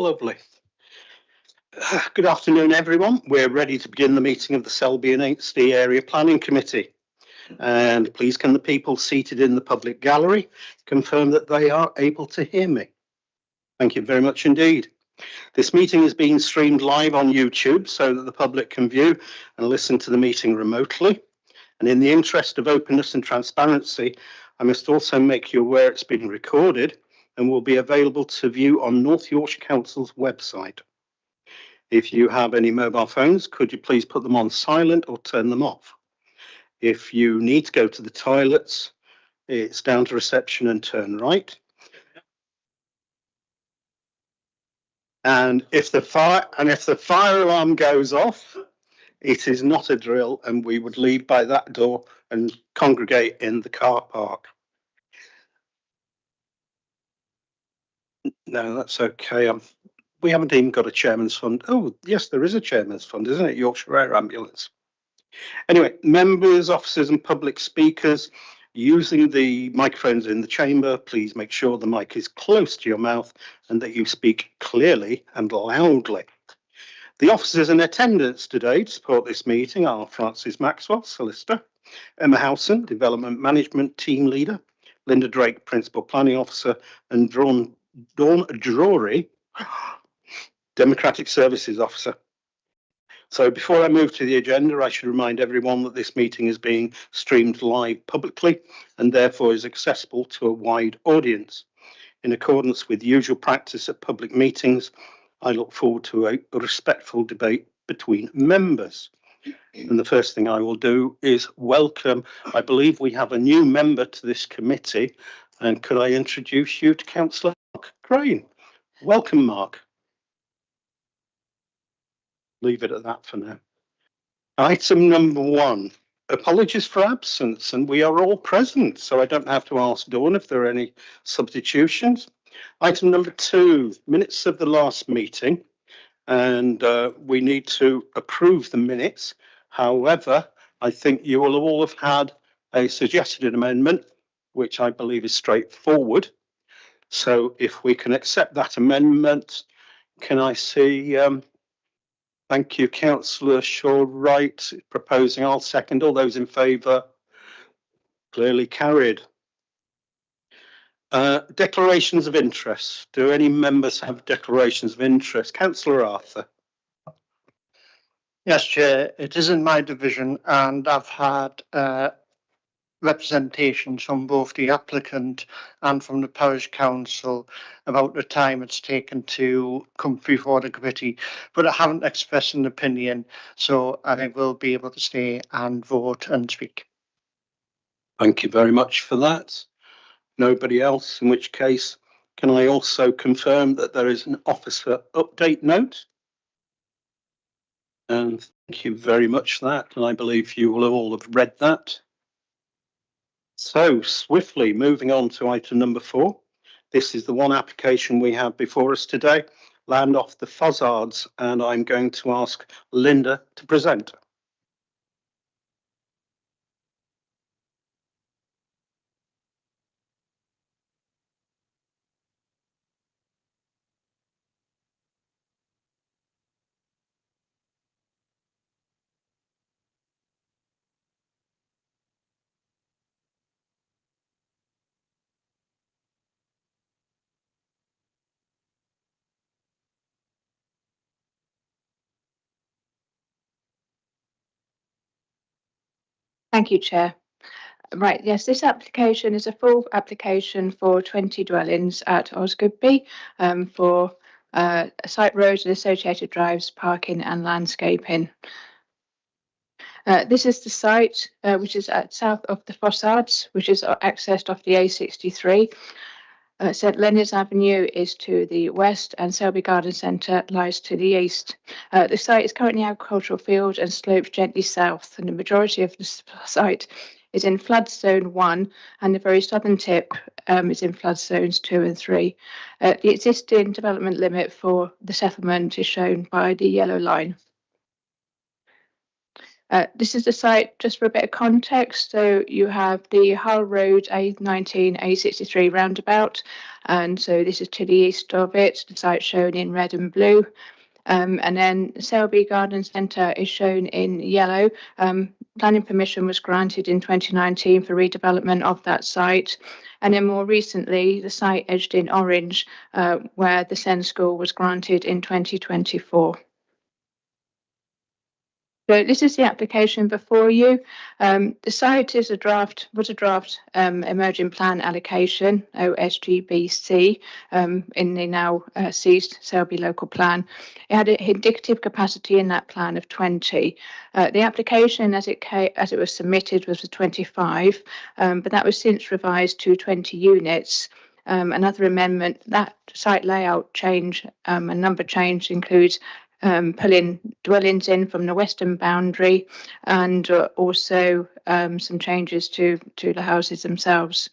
Lovely. Good afternoon, everyone. We're ready to begin the meeting of the Selby and Ainsty Area Planning Committee. And please can the people seated in the public gallery confirm that they are able to hear me? Thank you very much indeed. This meeting is being streamed live on YouTube so that the public can view and listen to the meeting remotely. And in the interest of openness and transparency, I must also make you aware it's being recorded and will be available to view on North Yorkshire Council's website. If you have any mobile phones, could you please put them on silent or turn them off? If you need to go to the toilets, it's down to reception and turn right. And if the fire alarm goes off, it is not a drill, and we would leave by that door and congregate in the car park. No, that's okay. We haven't even got a chairman's fund. Oh, yes, there is a chairman's fund, isn't it? Yorkshire Air Ambulance. Anyway, members, officers and public speakers using the microphones in the chamber, please make sure the mic is close to your mouth and that you speak clearly and loudly. The officers in attendance today to support this meeting are Francis Maxwell, Solicitor, Emma Howson, Development Management Team Leader, Linda Drake, Principal Planning Officer, and Dawn Drury, Democratic Services Officer. So before I move to the agenda, I should remind everyone that this meeting is being streamed live publicly and therefore is accessible to a wide audience. In accordance with usual practice at public meetings, I look forward to a respectful debate between members. And the first thing I will do is welcome, I believe we have a new member to this committee, and could I introduce you to Councillor Mark Crane? Welcome, Mark. Leave it at that for now. Item number 1, apologies for absence, and we are all present, so I don't have to ask Dawn if there are any substitutions. Item number 2, minutes of the last meeting, and we need to approve the minutes. However, I think you will all have had a suggested amendment, which I believe is straightforward. So if we can accept that amendment, can I see... Thank you, Councillor Shaw-Wright proposing. I'll second. All those in favour? Clearly carried. Declarations of interest. Do any members have declarations of interest? Councillor Arthur. Yes, Chair. It is in my division, and I've had representations from both the applicant and from the parish council about the time it's taken to come before the committee, but I haven't expressed an opinion, so I will be able to stay and vote and speak. Thank you very much for that. Nobody else, in which case, can I also confirm that there is an officer update note? And thank you very much for that, and I believe you will all have read that. So swiftly moving on to item number 4. This is the one application we have before us today, Land Off the Fozzards, and I'm going to ask Linda to present. Thank you, Chair. Right, yes, this application is a full application for 20 dwellings at Osgoodby for site roads and associated drives, parking and landscaping. This is the site which is at south of the Fossards, which is accessed off the A63. St Leonard's Avenue is to the west and Selby Garden Centre lies to the east. The site is currently agricultural field and slopes gently south, and the majority of the site is in flood zone 1 and the very southern tip is in flood zones 2 and 3. The existing development limit for the settlement is shown by the yellow line. This is the site, just for a bit of context. So you have the Hull Road A19, A63 roundabout, And so this is to the east of it, the site shown in red and blue. And then Selby Garden Centre is shown in yellow. Planning permission was granted in 2019 for redevelopment of that site. And then more recently, the site edged in orange, where the SEND school was granted in 2024. So this is the application before you. The site was a draft emerging plan allocation, OSGBC, in the now ceased Selby local plan. It had an indicative capacity in that plan of 20. The application as it was submitted was for 25, but that was since revised to 20 units. Another amendment, that site layout change, a number change includes pulling dwellings in from the western boundary, and also some changes to the houses themselves.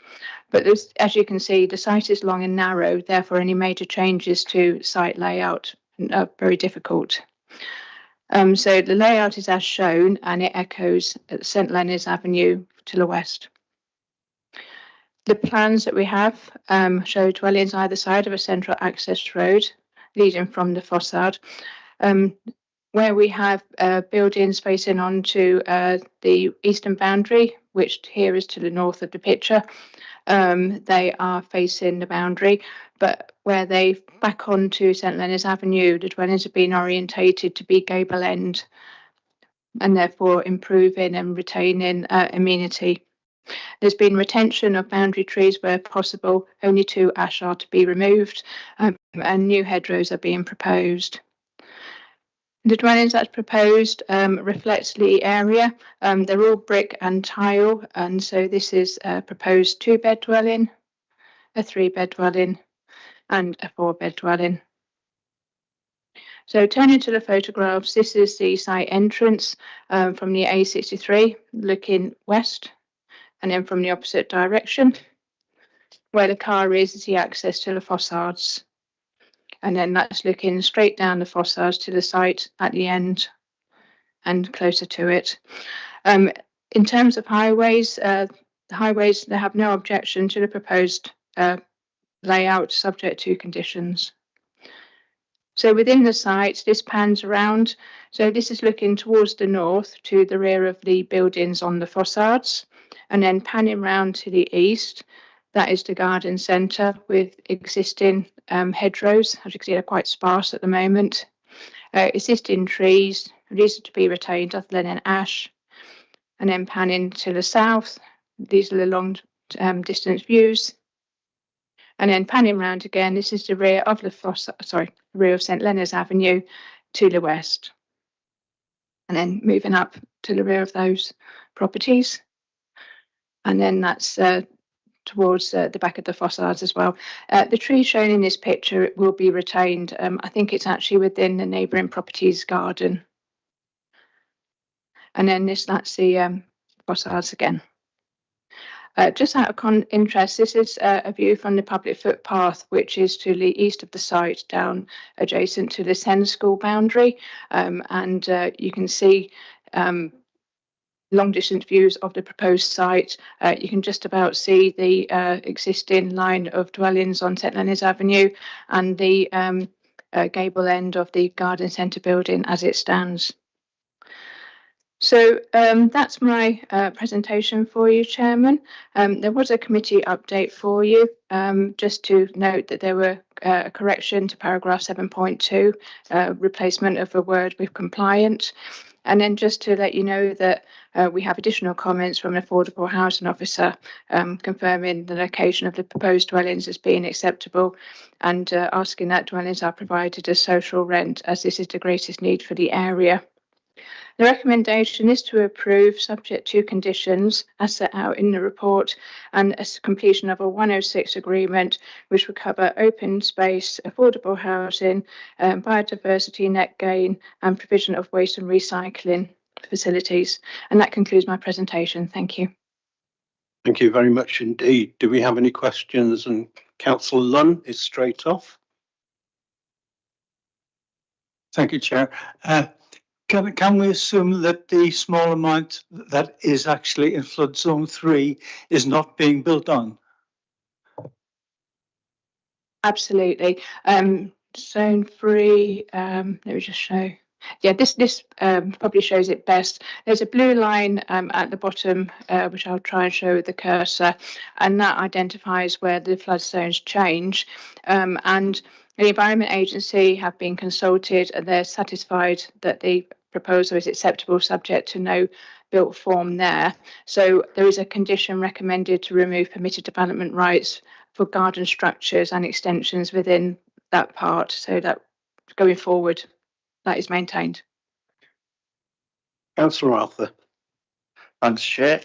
But as you can see, the site is long and narrow, therefore any major changes to site layout are very difficult. So the layout is as shown, and it echoes St Leonard's Avenue to the west. The plans that we have show dwellings either side of a central access road leading from the facade. Where we have buildings facing onto the eastern boundary, which here is to the north of the picture, they are facing the boundary, but where they back onto St Leonard's Avenue, the dwellings have been orientated to be gable end, and therefore improving and retaining amenity. There's been retention of boundary trees where possible. Only 2 ash are to be removed, and new hedgerows are being proposed. The dwellings that's proposed reflects the area. They're all brick and tile, and so this is a proposed 2-bed dwelling, a 3-bed dwelling, and a 4-bed dwelling. So turning to the photographs, this is the site entrance from the A63 looking west, and then from the opposite direction. Where the car is the access to the facades. And then that's looking straight down the facades to the site at the end and closer to it. In terms of highways, the highways, they have no objection to the proposed layout subject to conditions. So within the site, this pans around. So this is looking towards the north to the rear of the buildings on the facades, and then panning round to the east. That is the garden centre with existing hedgerows. As you can see, they're quite sparse at the moment. Existing trees, these are to be retained other than an ash. And then panning to the south, these are the long distance views. And then panning round again, this is the rear of the rear of St Leonard's Avenue to the west. And then moving up to the rear of those properties. And then that's towards the back of the facades as well. The tree shown in this picture will be retained. I think it's actually within the neighbouring property's garden. And then that's the facades again. Just out of interest, this is a view from the public footpath, which is to the east of the site, down adjacent to the SEND school boundary. And you can see long distance views of the proposed site. You can just about see the existing line of dwellings on St Leonard's Avenue and the gable end of the garden centre building as it stands. So that's my presentation for you, Chairman. There was a committee update for you, just to note that there were a correction to paragraph 7.2, replacement of a word with compliant. And then just to let you know that we have additional comments from an affordable housing officer confirming the location of the proposed dwellings as being acceptable, and asking that dwellings are provided as social rent, as this is the greatest need for the area. The recommendation is to approve, subject to conditions as set out in the report, and a completion of a 106 agreement, which will cover open space, affordable housing, biodiversity net gain, and provision of waste and recycling facilities. And that concludes my presentation. Thank you. Thank you very much indeed. Do we have any questions? And Councillor Lunn is straight off. Thank you, Chair. Can we assume that the small amount that is actually in flood zone 3 is not being built on? Absolutely. Zone 3, let me just show. Yeah, this probably shows it best. There's a blue line at the bottom, which I'll try and show with the cursor, and that identifies where the flood zones change. And the Environment Agency have been consulted, and they're satisfied that the proposal is acceptable, subject to no built form there. So there is a condition recommended to remove permitted development rights for garden structures and extensions within that part, so that going forward, that is maintained. Councillor Arthur. Thanks, Chair.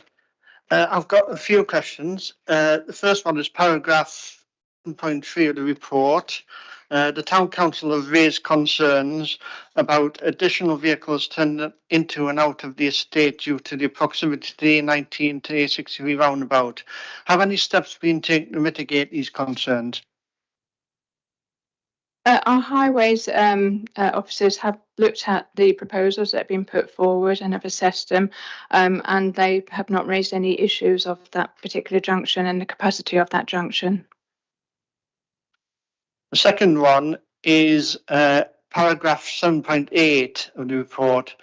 I've got a few questions. The first one is paragraph 1.3 of the report. The Town Council have raised concerns about additional vehicles turning into and out of the estate due to the proximity to the A19 to A63 roundabout. Have any steps been taken to mitigate these concerns? Our highways officers have looked at the proposals that have been put forward and have assessed them, and they have not raised any issues of that particular junction and the capacity of that junction. The second one is paragraph 7.8 of the report.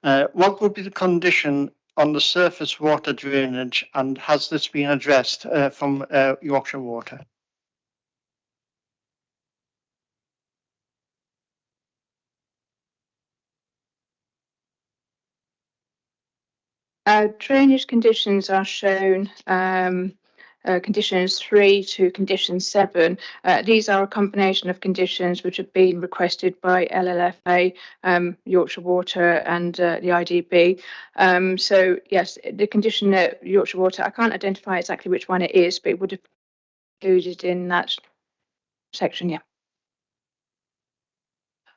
What would be the condition on the surface water drainage, and has this been addressed from Yorkshire Water? Drainage conditions are shown, conditions 3 to condition 7. These are a combination of conditions which have been requested by LLFA, Yorkshire Water and the IDB. So yes, the condition that Yorkshire Water, I can't identify exactly which one it is, but it would have been included in that section, yeah.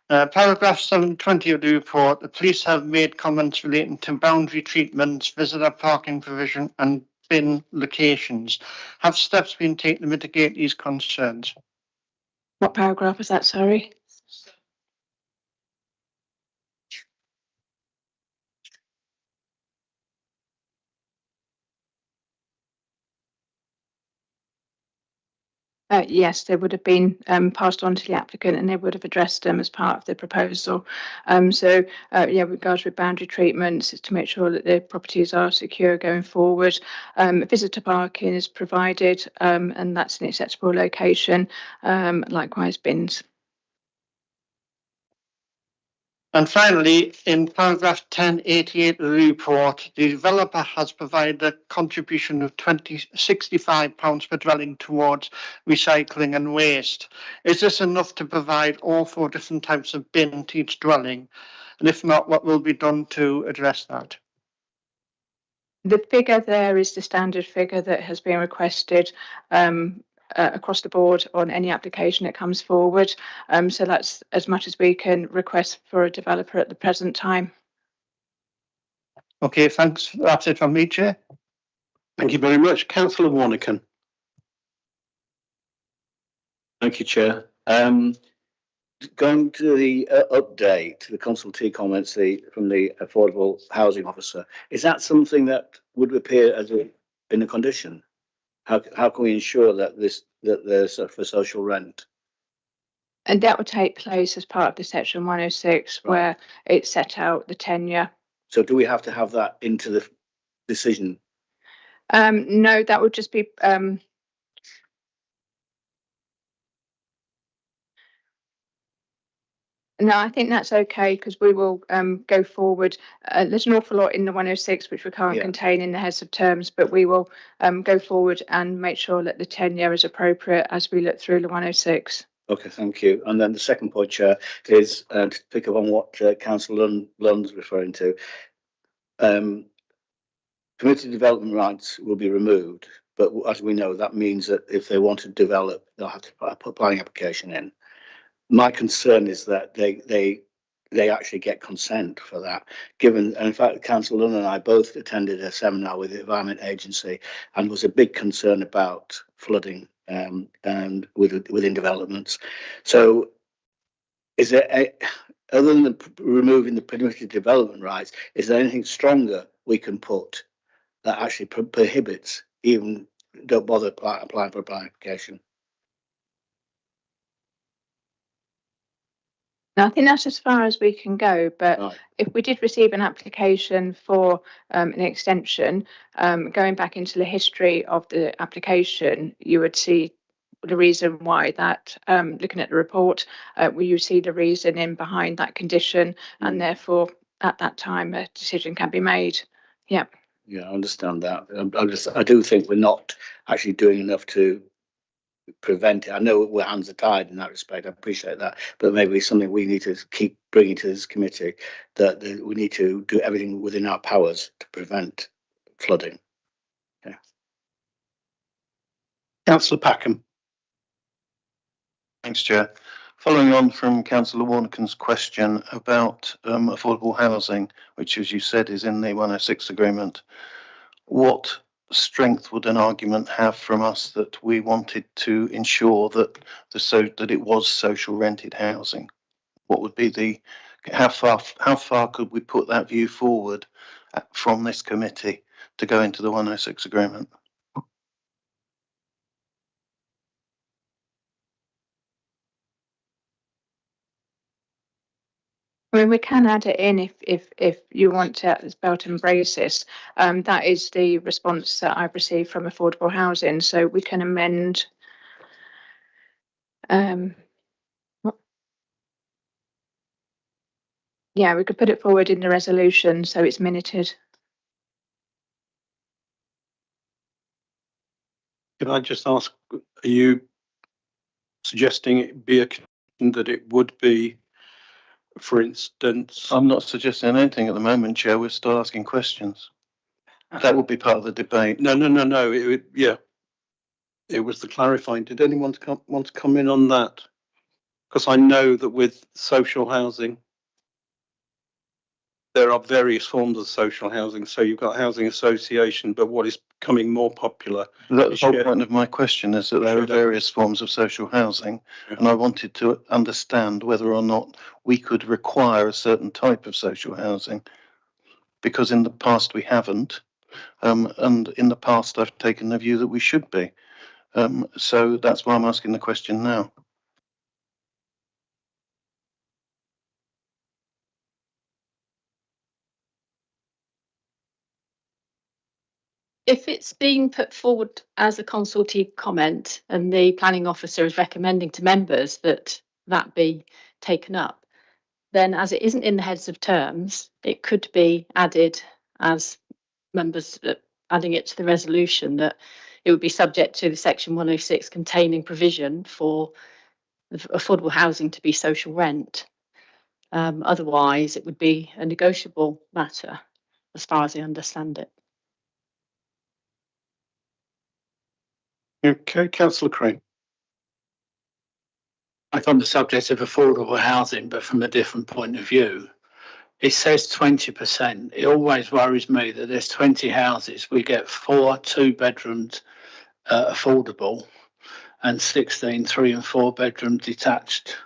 Paragraph 720 of the report, the police have made comments relating to boundary treatments, visitor parking provision and bin locations. Have steps been taken to mitigate these concerns? What paragraph is that, sorry? Yes, they would have been passed on to the applicant and they would have addressed them as part of the proposal. Yeah, with regards with boundary treatments, is to make sure that the properties are secure going forward. Visitor parking is provided and that's an acceptable location. Likewise, bins. And finally, in paragraph 1088 of the report, the developer has provided a contribution of £65 per dwelling towards recycling and waste. Is this enough to provide all 4 different types of bin to each dwelling? And if not, what will be done to address that? The figure there is the standard figure that has been requested across the board on any application that comes forward. So that's as much as we can request for a developer at the present time. Okay, thanks. That's it from me, Chair. Thank you very much. Councillor Warnican. Thank you, Chair. Going to the update, the consultee comments from the Affordable Housing Officer, is that something that would appear as in a condition? How can we ensure that there's for social rent? And that will take place as part of the section 106, right, where it's set out the tenure. So do we have to have that into the decision? No, that would just be no, I think that's okay because we will go forward. There's an awful lot in the 106 which we can't contain in the heads of terms, but we will go forward and make sure that the tenure is appropriate as we look through the 106. Okay, thank you. And then the second point, Chair, is to pick up on what Councillor Lund's referring to. Permitted development rights will be removed, but as we know, that means that if they want to develop, they'll have to put a planning application in. My concern is that they actually get consent for that. Given, and in fact, Councillor Lunn and I both attended a seminar with the Environment Agency, and was a big concern about flooding and within developments. So, is there other than removing the permitted development rights, is there anything stronger we can put that actually prohibits even don't bother applying for a planning application? Now, I think that's as far as we can go, but Right. if we did receive an application for an extension, going back into the history of the application, you would see the reason why that, looking at the report, will you see the reasoning behind that condition, and therefore at that time a decision can be made. Yeah. Yeah, I understand that. I do think we're not actually doing enough to prevent it. I know we're hands are tied in that respect. I appreciate that, but maybe it's something we need to keep bringing to this committee, that we need to do everything within our powers to prevent flooding. Yeah. Councillor Packham. Thanks, Chair. Following on from Councillor Warnecon's question about affordable housing, which, as you said, is in the 106 agreement, what strength would an argument have from us that we wanted to ensure that that it was social rented housing? What would be the how far could we put that view forward from this committee to go into the 106 agreement? I mean, we can add it in if you want to belt and braces. That is the response that I've received from affordable housing. So we can amend. Yeah, we could put it forward in the resolution so it's minuted. Can I just ask, are you suggesting it be a condition that it would be, for instance? I'm not suggesting anything at the moment, Chair. We're still asking questions. That would be part of the debate. No. Yeah, it was the clarifying. Did anyone want to come in on that? Because I know that with social housing, there are various forms of social housing. So you've got housing association, but what is becoming more popular? The whole point of my question is that there are various forms of social housing, and I wanted to understand whether or not we could require a certain type of social housing, because in the past we haven't, and in the past I've taken the view that we should be. So that's why I'm asking the question now. If it's being put forward as a consultative comment and the planning officer is recommending to members that that be taken up, then as it isn't in the heads of terms, it could be added as members adding it to the resolution that it would be subject to the section 106 containing provision for affordable housing to be social rent. Otherwise, it would be a negotiable matter as far as I understand it. Okay, Councillor Crane. I'm on the subject of affordable housing, but from a different point of view. It says 20%. It always worries me that there's 20 houses. We get 4 2-bedrooms affordable and 16 3 and 4 bedroom detached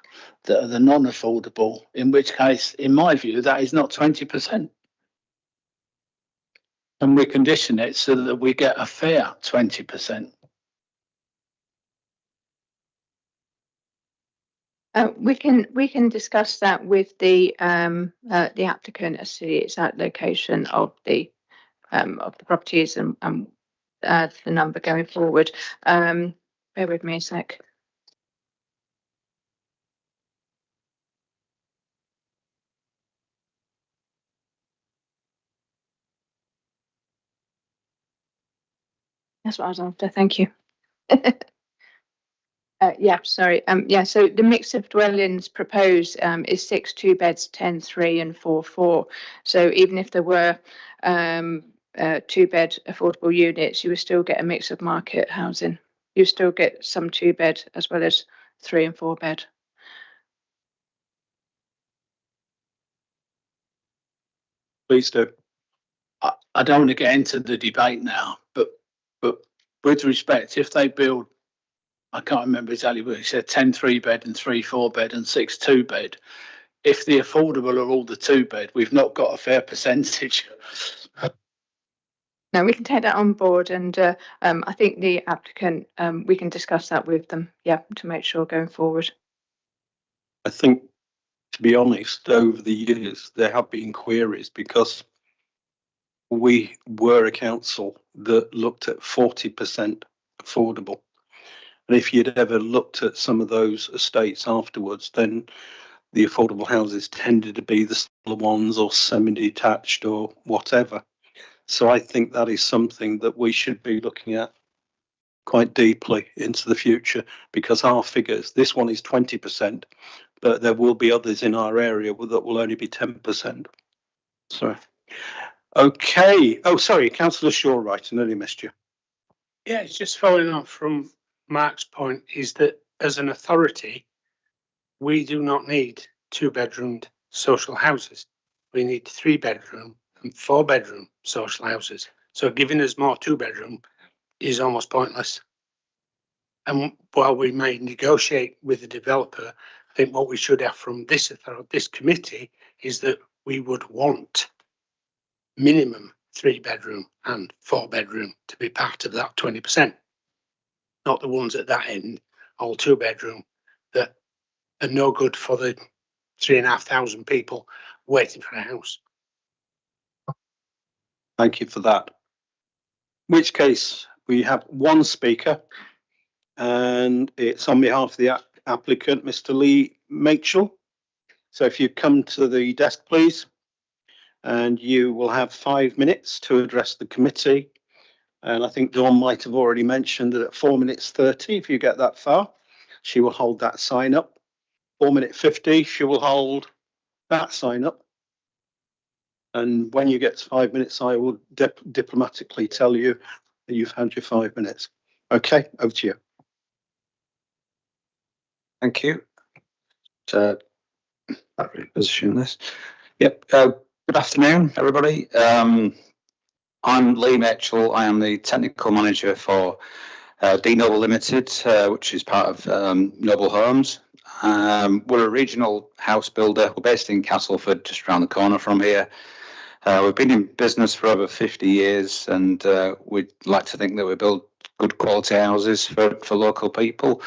that are the non-affordable, in which case, in my view, that is not 20%. And we condition it so that we get a fair 20%. We can discuss that with the applicant as to the exact location of the properties and the number going forward. Bear with me a sec. That's what I was after. Thank you. Yeah, sorry. Yeah, so the mix of dwellings proposed is 6 2-beds, 10 3 and 4 4. So even if there were 2-bed affordable units, you would still get a mix of market housing. You still get some 2-bed as well as 3 and 4 bed. Please do. I don't want to get into the debate now, but with respect, if they build, I can't remember exactly what he said, 10 3-bed and 3 4-bed and 6 2-bed. If the affordable are all the 2-bed, we've not got a fair percentage. No, we can take that on board, and I think the applicant, we can discuss that with them, yeah, to make sure going forward. I think to be honest, over the years, there have been queries because we were a council that looked at 40% affordable. And if you'd ever looked at some of those estates afterwards, then the affordable houses tended to be the smaller ones or semi-detached or whatever. So I think that is something that we should be looking at quite deeply into the future, because our figures, this one is 20%, but there will be others in our area that will only be 10%. So, okay. Oh, sorry, Councillor Shaw, right, I nearly missed you. Yeah, it's just following on from Mark's point, is that as an authority, we do not need 2-bedroomed social houses. We need 3-bedroom and 4-bedroom social houses. So giving us more 2-bedroom is almost pointless. And while we may negotiate with the developer, I think what we should have from this committee is that we would want minimum 3-bedroom and 4-bedroom to be part of that 20%. Not the ones at that end, all 2-bedroom, that are no good for the 3,500 people waiting for a house. Thank you for that. In which case, we have one speaker, and it's on behalf of the applicant, Mr. Lee Mitchell. So if you come to the desk, please, and you will have 5 minutes to address the committee. And I think Dawn might have already mentioned that at 4 minutes 30, if you get that far, she will hold that sign up. 4 minute 50, she will hold that sign up. And when you get to 5 minutes, I will diplomatically tell you that you've had your 5 minutes. Okay, over to you. Thank you. So, I'll reposition this. Yep. Good afternoon, everybody. I'm Lee Mitchell. I am the technical manager for D Noble Limited, which is part of Noble Homes. We're a regional house builder. We're based in Castleford, just around the corner from here. We've been in business for over 50 years, and we'd like to think that we build good quality houses for local people.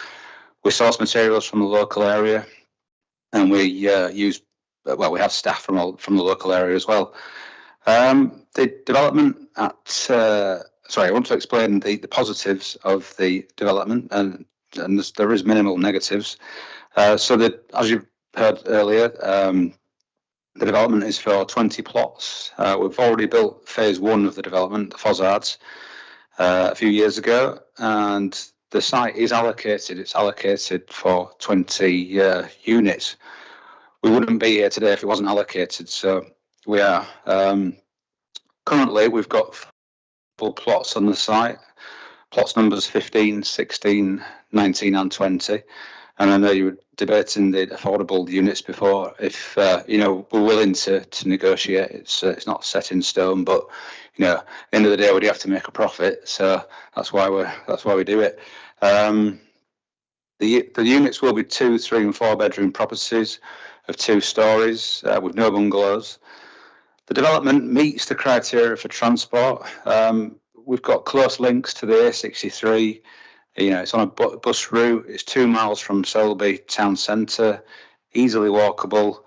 We source materials from the local area, and we we have staff from the local area as well. The development at I want to explain the positives of the development, and there is minimal negatives. So that, as you've heard earlier, the development is for 20 plots. We've already built phase 1 of the development, the Fozzards, a few years ago, and the site is allocated. It's allocated for 20 units. We wouldn't be here today if it wasn't allocated, so we are. Currently, we've got 4 plots on the site, plots numbers 15, 16, 19 and 20. And I know you were debating the affordable units before. If we're willing to negotiate, it's not set in stone. But at the end of the day, we do have to make a profit, so that's why we do it. The units will be 2, 3, and 4-bedroom properties of 2 stories with no bungalows. The development meets the criteria for transport. We've got close links to the A63. It's on a bus route. It's 2 miles from Selby town centre, easily walkable.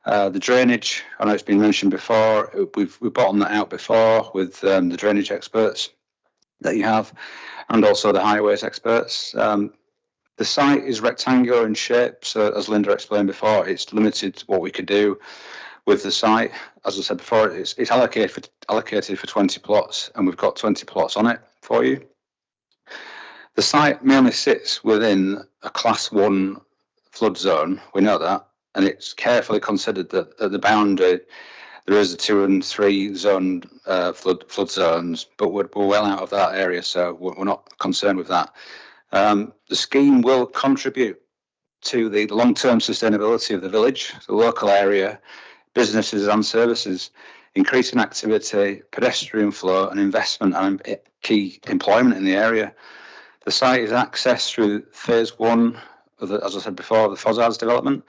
The drainage, I know it's been mentioned before. We've bottomed that out before with the drainage experts that you have, and also the highways experts. The site is rectangular in shape, so as Linda explained before, it's limited what we could do with the site. As I said before, it's allocated for 20 plots, and we've got 20 plots on it for you. The site mainly sits within a Class 1 flood zone. We know that, and it's carefully considered that at the boundary there is a 2 and 3 zone flood zones, but we're well out of that area, so we're not concerned with that. The scheme will contribute to the long-term sustainability of the village, the local area, businesses and services, increasing activity, pedestrian flow and investment and key employment in the area. The site is accessed through phase 1 of as I said before, the Fozzards development.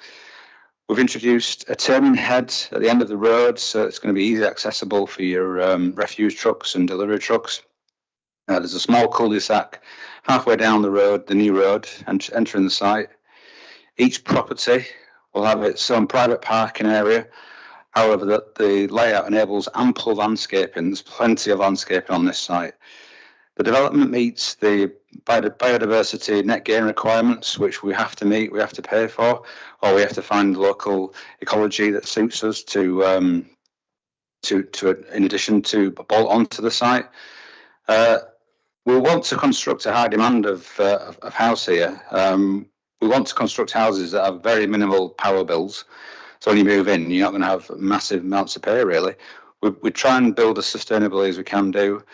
We've introduced a turning head at the end of the road, so it's going to be easily accessible for your refuse trucks and delivery trucks. There's a small cul-de-sac halfway down the road, the new road, and entering the site. Each property will have its own private parking area. However, that the layout enables ample landscaping. There's plenty of landscaping on this site. The development meets the biodiversity net gain requirements, which we have to meet, we have to pay for, or we have to find local ecology that suits us to in addition to bolt onto the site. We want to construct a high demand of house here. We want to construct houses that have very minimal power bills. So when you move in, you're not going to have massive amounts to pay, really. We try and build as sustainably as we can do.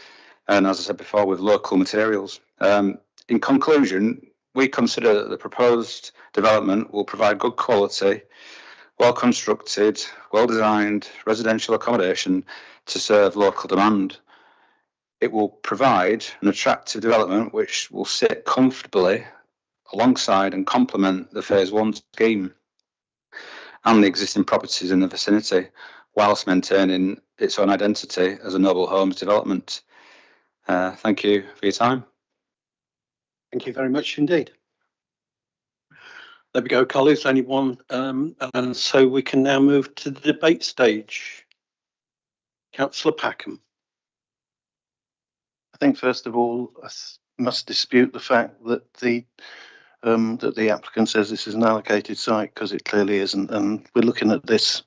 And as I said before, with local materials. In conclusion, we consider that the proposed development will provide good quality, well-constructed, well-designed residential accommodation to serve local demand. It will provide an attractive development which will sit comfortably alongside and complement the Phase 1 scheme and the existing properties in the vicinity, whilst maintaining its own identity as a noble homes development. Thank you for your time. Thank you very much indeed. There we go, colleagues. Anyone? And so we can now move to the debate stage. Councillor Packham. I think first of all, I must dispute the fact that the applicant says this is an allocated site, because it clearly isn't, and we're looking at this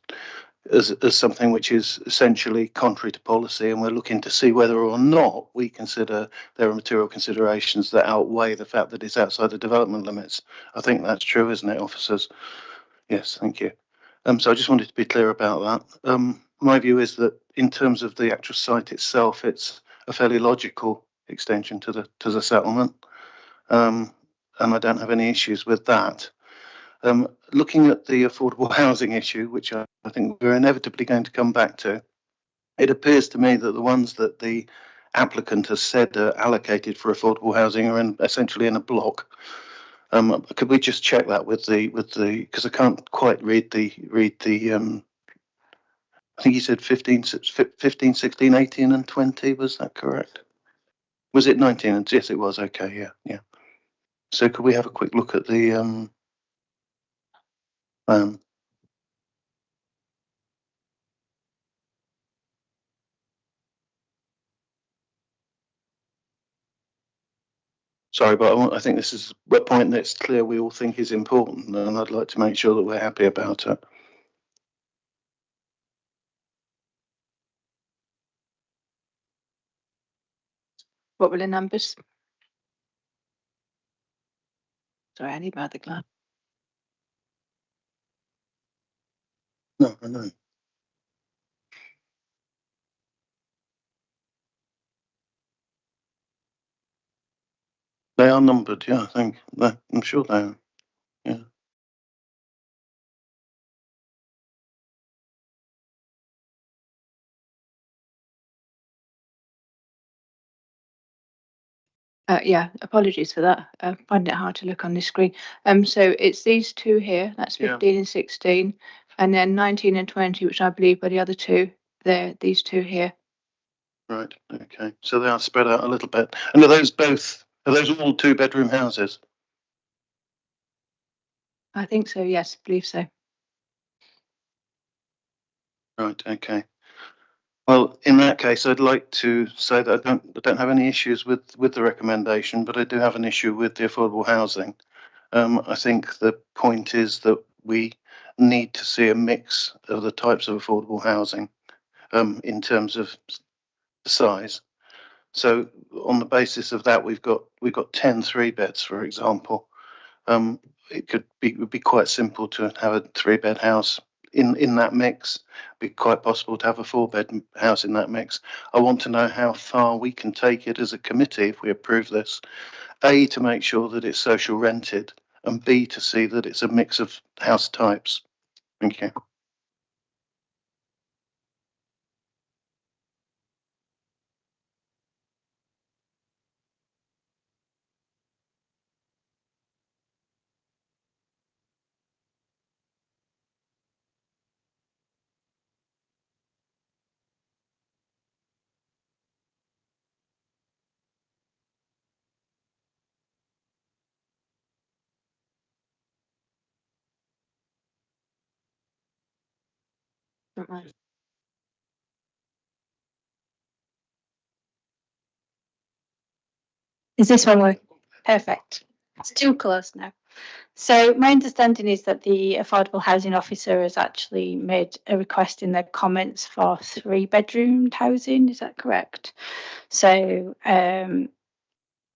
as something which is essentially contrary to policy, and we're looking to see whether or not we consider there are material considerations that outweigh the fact that it's outside the development limits. I think that's true, isn't it, officers? Yes, thank you. So I just wanted to be clear about that. My view is that in terms of the actual site itself, it's a fairly logical extension to the settlement, and I don't have any issues with that. Looking at the affordable housing issue, which I think we're inevitably going to come back to, it appears to me that the ones that the applicant has said are allocated for affordable housing are essentially in a block. Could we just check that with the because I can't quite read the I think you said 15, 16, 18 and 20, was that correct? Was it 19? Yes, it was. Okay, yeah. So could we have a quick look at the sorry, but I think this is a point that's clear we all think is important, and I'd like to make sure that we're happy about it. What were the numbers? Sorry, I need my other glass. No, I know. They are numbered, yeah, I think. I'm sure they are, yeah. Yeah, apologies for that. I find it hard to look on this screen. So it's these two here, that's 15 and 16, and then 19 and 20, which I believe are the other two. They're these two here. Right, okay. So they are spread out a little bit. And are those all 2-bedroom houses? I think so, yes, I believe so. Right, okay. Well, in that case, I'd like to say that I don't have any issues with the recommendation, but I do have an issue with the affordable housing. I think the point is that we need to see a mix of the types of affordable housing in terms of the size. So on the basis of that, we've got 10 3-beds, for example. It would be quite simple to have a 3-bed house in that mix. Be quite possible to have a 4-bed house in that mix. I want to know how far we can take it as a committee if we approve this. A, to make sure that it's social rented, and B, to see that it's a mix of house types. Thank you. Don't mind. Is this one working? Perfect. It's too close now. So my understanding is that the Affordable Housing Officer has actually made a request in their comments for 3-bedroom housing. Is that correct? So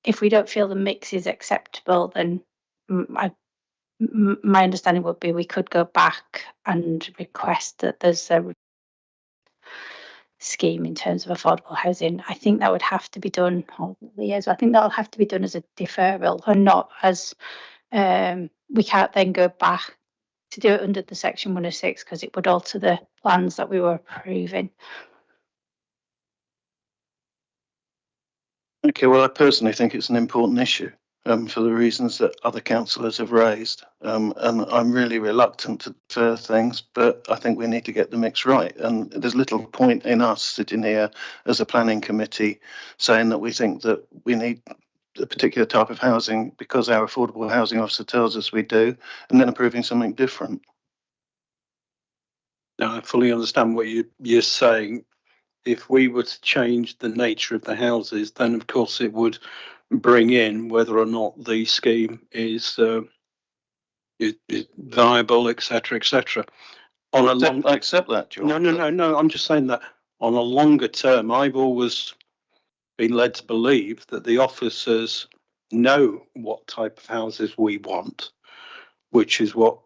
if we don't feel the mix is acceptable, then my understanding would be we could go back and request that there's a scheme in terms of affordable housing. I think that would have to be done, I think that'll have to be done as a deferral and not as we can't then go back to do it under the section 106 because it would alter the plans that we were approving. Okay, well, I personally think it's an important issue for the reasons that other councillors have raised. And I'm really reluctant to defer things, but I think we need to get the mix right. And there's little point in us sitting here as a planning committee saying that we think that we need a particular type of housing because our affordable housing officer tells us we do, and then approving something different. Now, I fully understand what you're saying. If we were to change the nature of the houses, then of course it would bring in whether or not the scheme is viable, etc., etc. On a long, I accept that, George. No. I'm just saying that on a longer term, I've always been led to believe that the officers know what type of houses we want, which is what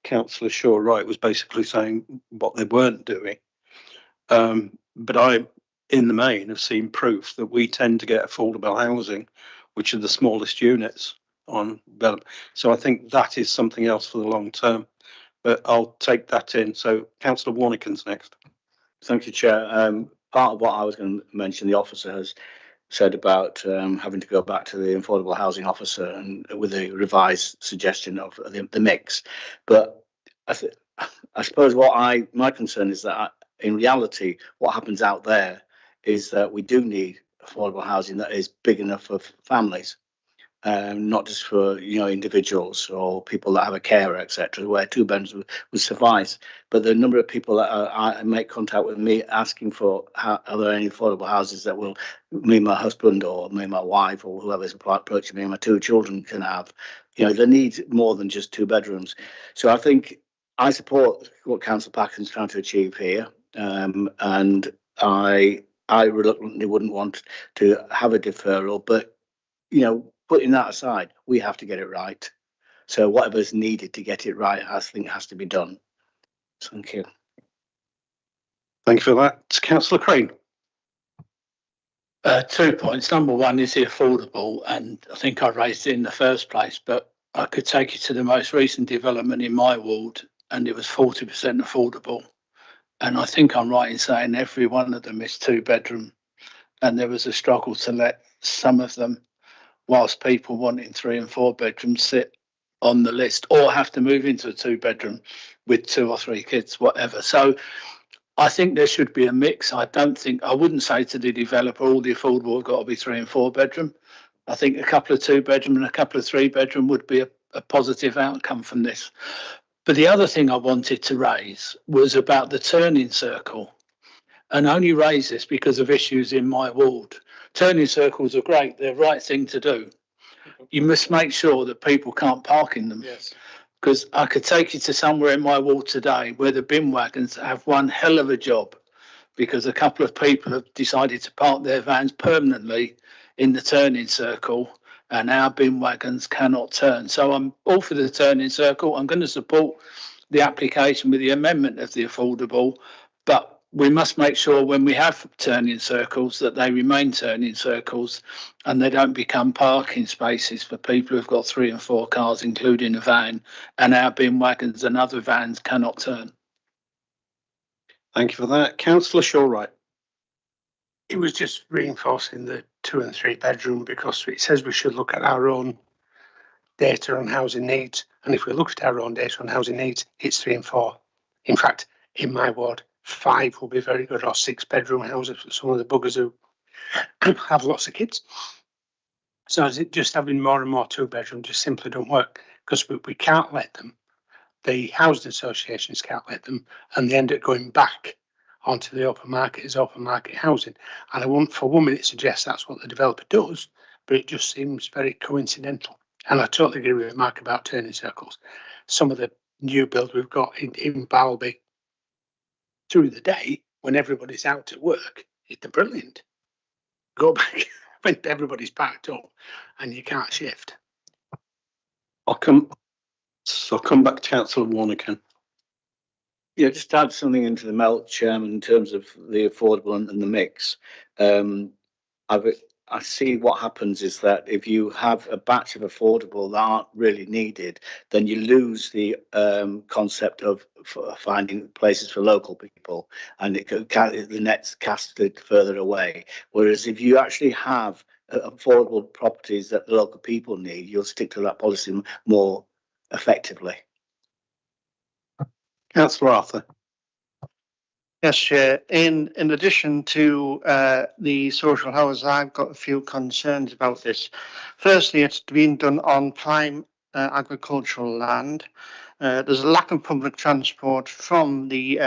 Councillor Shaw Wright was basically saying what they weren't doing. But I, in the main, have seen proof that we tend to get affordable housing, which are the smallest units on development. So I think that is something else for the long term. But I'll take that in. So Councillor Warnickens next. Thank you, Chair. Part of what I was going to mention, the officer has said about having to go back to the affordable housing officer and with a revised suggestion of the mix. But I suppose my concern is that in reality, what happens out there is that we do need affordable housing that is big enough for families, not just for individuals or people that have a carer, etc., where 2 bedrooms would suffice. But the number of people that I make contact with me asking for are there any affordable houses that will me and my husband or me and my wife or whoever's approaching me and my 2 children can have. They need more than just 2 bedrooms. So I think I support what Councillor Packen's trying to achieve here, and I reluctantly wouldn't want to have a deferral, but putting that aside, we have to get it right. So whatever's needed to get it right, I think has to be done. Thank you. Thank you for that. Councillor Crane. 2 points. Number one, is it affordable? And I think I raised it in the first place, but I could take you to the most recent development in my ward, and it was 40% affordable. And I think I'm right in saying every one of them is 2-bedroom. And there was a struggle to let some of them, whilst people wanting 3 and 4 bedrooms, sit on the list or have to move into a 2-bedroom with 2 or 3 kids, whatever. So I think there should be a mix. I wouldn't say to the developer all the affordable have got to be 3 and 4 bedroom. I think a couple of 2-bedroom and a couple of 3-bedroom would be a positive outcome from this. But the other thing I wanted to raise was about the turning circle, and only raise this because of issues in my ward. Turning circles are great. They're the right thing to do. You must make sure that people can't park in them. Yes. Because I could take you to somewhere in my ward today where the bin wagons have one hell of a job because a couple of people have decided to park their vans permanently in the turning circle and our bin wagons cannot turn. So I'm all for the turning circle. I'm going to support the application with the amendment of the affordable, but we must make sure when we have turning circles that they remain turning circles and they don't become parking spaces for people who've got 3 and 4 cars, including a van, and our bin wagons and other vans cannot turn. Thank you for that. Councillor Shaw Wright. It was just reinforcing the 2 and 3 bedroom because it says we should look at our own data on housing needs. And if we look at our own data on housing needs, it's 3 and 4. In fact, in my ward, 5 will be very good, or 6-bedroom houses for some of the buggers who have lots of kids. So is it just having more and more 2-bedroom just simply don't work because we can't let them. the housing associations can't let them, and they end up going back onto the open market as open market housing. And I won't for 1 minute suggest that's what the developer does, but it just seems very coincidental. And I totally agree with Mark about turning circles. Some of the new build we've got in Barlby through the day when everybody's out at work, they're brilliant. Go back when everybody's packed up and you can't shift. I'll come back to Councillor Warnican. Yeah, just to add something into the melt, Chairman, in terms of the affordable and the mix. I see what happens is that if you have a batch of affordable that aren't really needed, then you lose the concept of finding places for local people, and the net's casted further away. Whereas if you actually have affordable properties that the local people need, you'll stick to that policy more effectively. Councillor Arthur. Yes, Chair. In addition to the social housing, I've got a few concerns about this. Firstly, it's being done on prime agricultural land. There's a lack of public transport from the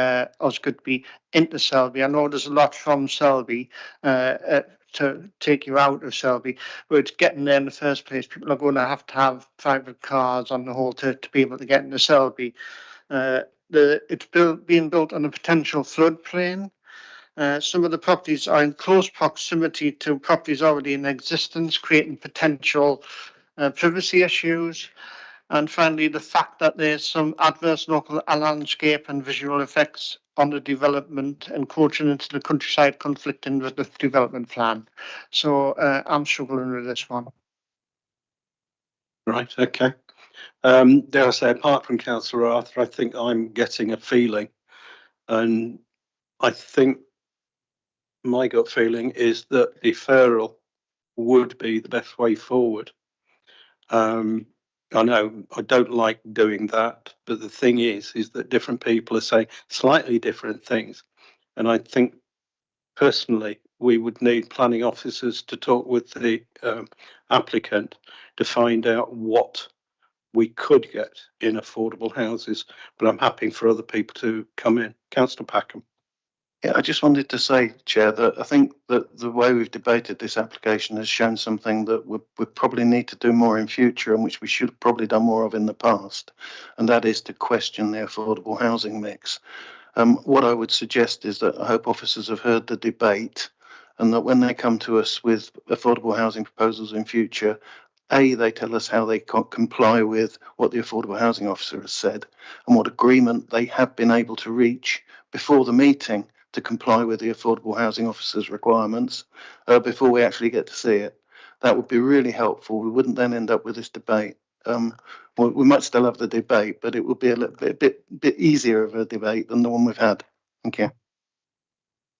Osgoodby into Selby. I know there's a lot from Selby to take you out of Selby, but it's getting there in the first place. People are going to have private cars on the whole to be able to get into Selby. It's being built on a potential floodplain. Some of the properties are in close proximity to properties already in existence, creating potential privacy issues. And finally, the fact that there's some adverse local landscape and visual effects on the development, encroaching into the countryside, conflicting with the development plan. So I'm struggling with this one. Right, okay. Dare I say, apart from Councillor Arthur, I think I'm getting a feeling, and I think my gut feeling is that deferral would be the best way forward. I know I don't like doing that, but the thing is that different people are saying slightly different things, and I think personally we would need planning officers to talk with the applicant to find out what we could get in affordable houses, but I'm happy for other people to come in. Councillor Packham. Yeah, I just wanted to say, Chair, that I think that the way we've debated this application has shown something that we probably need to do more in future, and which we should have probably done more of in the past, and that is to question the affordable housing mix. What I would suggest is that I hope officers have heard the debate, and that when they come to us with affordable housing proposals in future, they tell us how they comply with what the affordable housing officer has said and what agreement they have been able to reach before the meeting to comply with the affordable housing officer's requirements before we actually get to see it. That would be really helpful. We wouldn't then end up with this debate. We might still have the debate, but it would be a little bit easier of a debate than the one we've had. Thank you.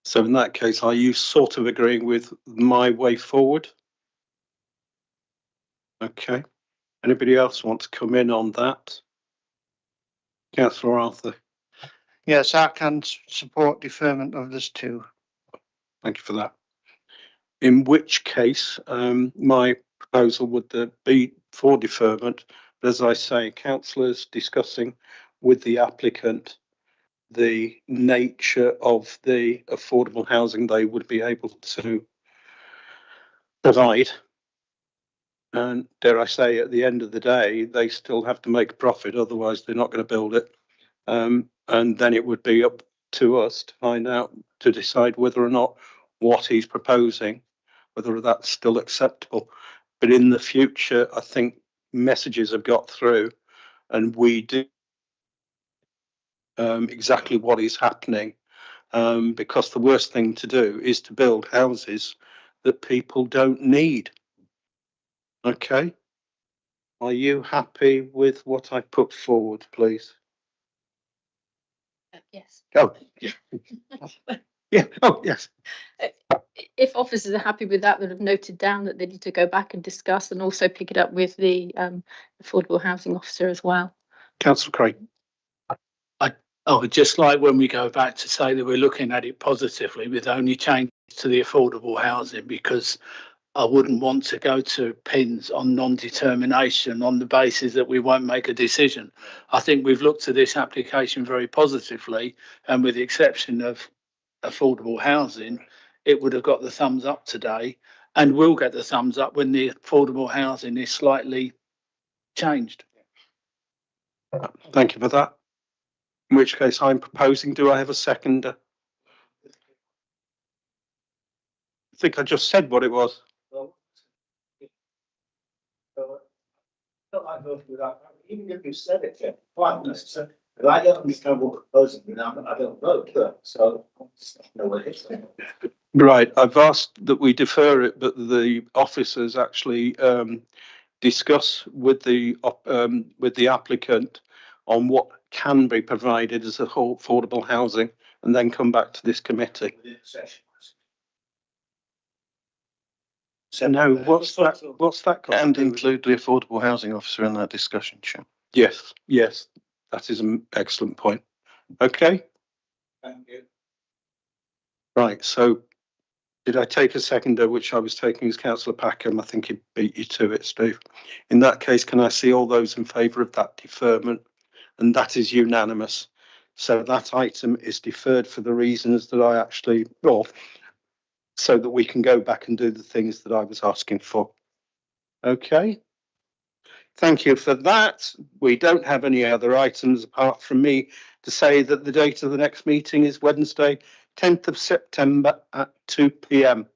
So in that case, are you sort of agreeing with my way forward? Okay. Anybody else want to come in on that? Councillor Arthur. Yes, I can support deferment of this too. Thank you for that. In which case, my proposal would be for deferment. But as I say, councillors discussing with the applicant the nature of the affordable housing they would be able to provide. And dare I say, at the end of the day, they still have to make a profit, otherwise they're not going to build it. And then it would be up to us to find out, to decide whether or not what he's proposing, whether that's still acceptable. But in the future, I think messages have got through, and we do exactly what is happening, because the worst thing to do is to build houses that people don't need. Okay. Are you happy with what I put forward, please? Yes. Oh, yeah. Yeah. Oh, yes. If officers are happy with that, they'll have noted down that they need to go back and discuss and also pick it up with the affordable housing officer as well. Councillor Craig. I would just like when we go back to say that we're looking at it positively with only changes to the affordable housing, because I wouldn't want to go to pins on non-determination on the basis that we won't make a decision. I think we've looked at this application very positively, and with the exception of affordable housing, it would have got the thumbs up today and will get the thumbs up when the affordable housing is slightly changed. Thank you for that. In which case I'm proposing, do I have a seconder? I think I just said what it was. Even if you said it, yeah, fine, necessary. But I don't understand what we're proposing, and I don't vote, so I just know what it is. Right, I've asked that we defer it, but the officers actually discuss with the applicant on what can be provided as affordable housing, and then come back to this committee. So no, what's that? What's that got And to do with include the affordable housing officer in that discussion, Chair. Yes, yes, that is an excellent point. Okay. Thank you. Right, so did I take a seconder, which I was taking as Councillor Packham? I think he beat you to it, Steve. In that case, can I see all those in favour of that deferment? And that is unanimous. So that item is deferred for the reasons that I actually, well, so that we can go back and do the things that I was asking for. Okay. Thank you for that. We don't have any other items apart from me to say that the date of the next meeting is Wednesday, 10th of September at 2 p.m.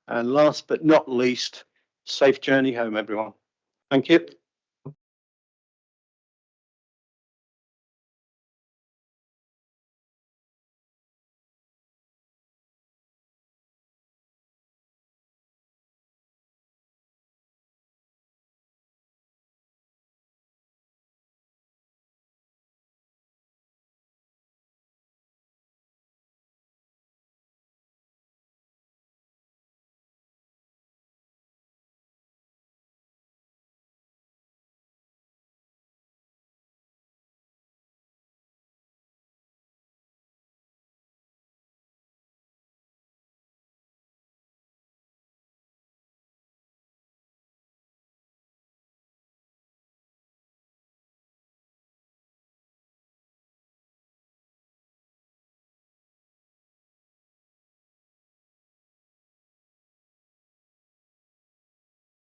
And last but not least, safe journey home, everyone. Thank you.